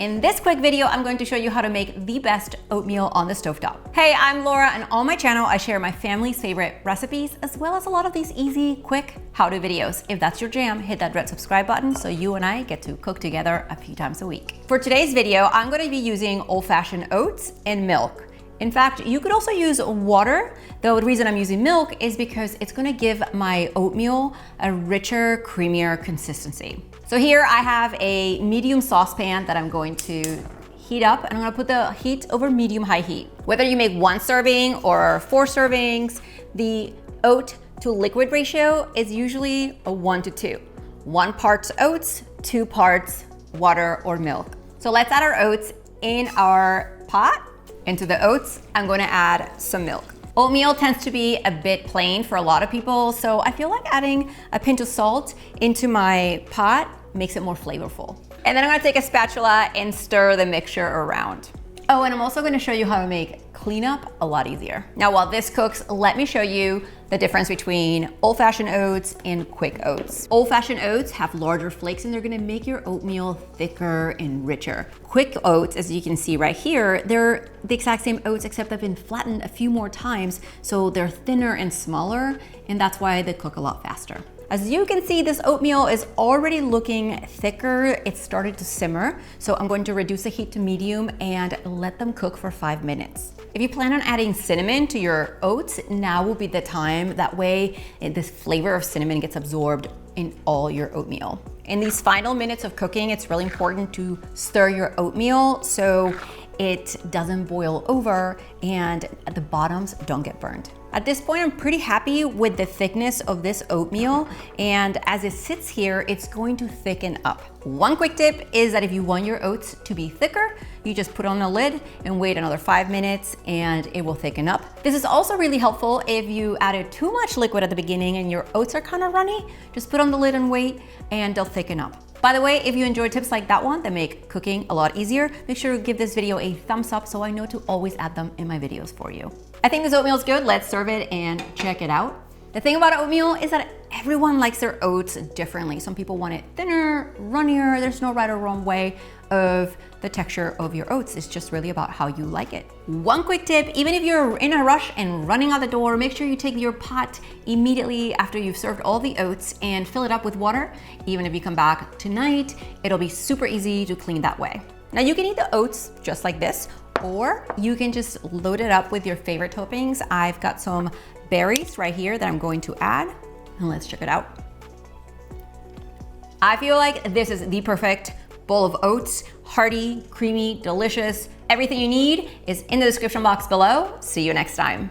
In this quick video, I'm going to show you how to make the best oatmeal on the stovetop. Hey, I'm Laura, and on my channel, I share my family's favorite recipes, as well as a lot of these easy, quick how-to videos. If that's your jam, hit that red subscribe button so you and I get to cook together a few times a week. For today's video, I'm gonna be using old-fashioned oats and milk. In fact, you could also use water, though the reason I'm using milk is because it's gonna give my oatmeal a richer, creamier consistency. So here I have a medium saucepan that I'm going to heat up, and I'm gonna put the heat over medium-high heat. Whether you make 1 serving or 4 servings, the oat to liquid ratio is usually a 1 to 2. 1 part oats, 2 parts water or milk. So let's add our oats in our pot. Into the oats, I'm going to add some milk. Oatmeal tends to be a bit plain for a lot of people, so I feel like adding a pinch of salt into my pot makes it more flavorful. And then I'm going to take a spatula and stir the mixture around. Oh, and I'm also going to show you how to make cleanup a lot easier. Now, while this cooks, let me show you the difference between old-fashioned oats and quick oats. Old-fashioned oats have larger flakes and they're gonna make your oatmeal thicker and richer. Quick oats, as you can see right here, they're the exact same oats except they've been flattened a few more times, so they're thinner and smaller, and that's why they cook a lot faster. As you can see, this oatmeal is already looking thicker. It started to simmer, so I'm going to reduce the heat to medium and let them cook for 5 minutes. If you plan on adding cinnamon to your oats, now will be the time. That way, this flavor of cinnamon gets absorbed in all your oatmeal. In these final minutes of cooking, it's really important to stir your oatmeal so it doesn't boil over and the bottoms don't get burned. At this point, I'm pretty happy with the thickness of this oatmeal, and as it sits here, it's going to thicken up. One quick tip is that if you want your oats to be thicker, you just put on a lid and wait another 5 minutes and it will thicken up. This is also really helpful if you added too much liquid at the beginning and your oats are kind of runny, just put on the lid and wait and they'll thicken up. By the way, if you enjoy tips like that one that make cooking a lot easier, make sure to give this video a thumbs up so I know to always add them in my videos for you. I think this oatmeal is good. Let's serve it and check it out. The thing about oatmeal is that everyone likes their oats differently. Some people want it thinner, runnier. There's no right or wrong way of the texture of your oats. It's just really about how you like it. One quick tip, even if you're in a rush and running out the door, make sure you take your pot immediately after you've served all the oats and fill it up with water. Even if you come back tonight, it'll be super easy to clean that way. Now you can eat the oats just like this, or you can just load it up with your favorite toppings. I've got some berries right here that I'm going to add, and let's check it out. I feel like this is the perfect bowl of oats. Hearty, creamy, delicious. Everything you need is in the description box below. See you next time.